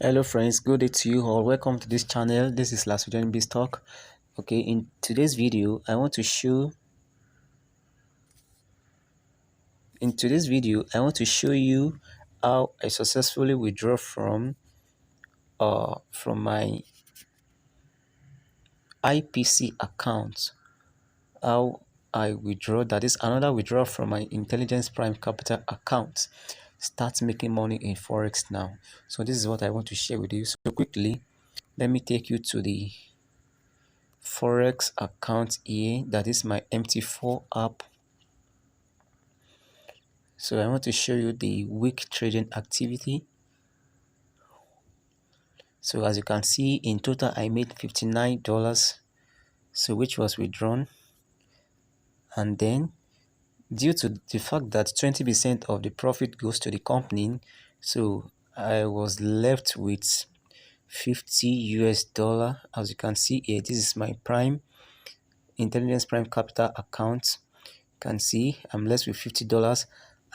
Hello friends, good day to you all. Welcome to this channel. This is LASOJENIC BIZZTALK. Okay, in today's video I want to show you how I successfully withdraw from my IPC account. How I withdraw, that is another withdrawal from my Intelligence Prime Capital account. Start making money in Forex now. So this is what I want to share with you. So quickly, let me take you to the Forex account here. That is my MT4 app. So I want to show you the week trading activity. So as you can see, in total I made $59, so which was withdrawn. And then due to the fact that 20% of the profit goes to the company, so I was left with $50. As you can see here, this is my Intelligence Prime Capital account. You can see I'm left with $50,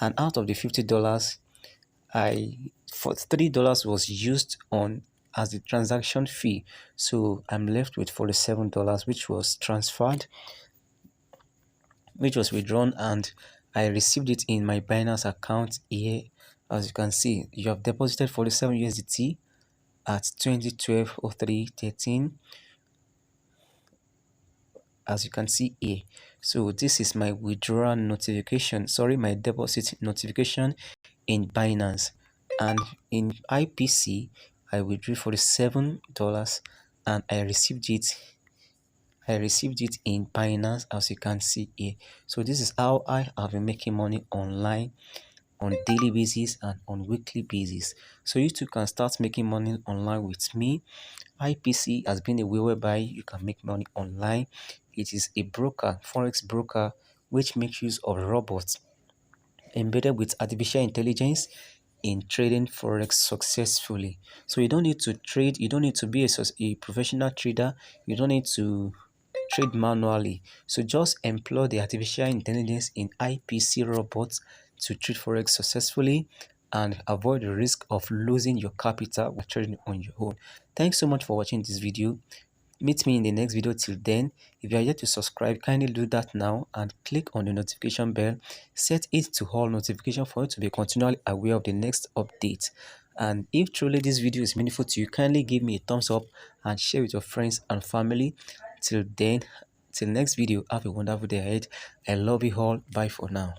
and out of the $50, $3 was used on as the transaction fee, so I'm left with $47, which was transferred, which was withdrawn, and I received it in my Binance account here. As you can see, you have deposited 47 USDT at 2012-03-13, as you can see here. So this is my withdrawal notification, my deposit notification in Binance. And in IPC I withdrew $47 and I received it in Binance, as you can see here. So this is how I have been making money online on daily basis and on weekly basis. So you too can start making money online with me. IPC has been a way whereby you can make money online. It is a broker, Forex broker, which makes use of robots embedded with artificial intelligence in trading Forex successfully. So you don't need to trade, you don't need to be a professional trader, you don't need to trade manually. So just employ the artificial intelligence in IPC robots to trade Forex successfully and avoid the risk of losing your capital while trading on your own. Thanks so much for watching this video. Meet me in the next video. Till then, if you are yet to subscribe, kindly do that now and click on the notification bell. Set it to all notification for you to be continually aware of the next update. And if truly this video is meaningful to you, kindly give me a thumbs up and share with your friends and family. Till then, till next video, have a wonderful day ahead. I love you all. Bye for now.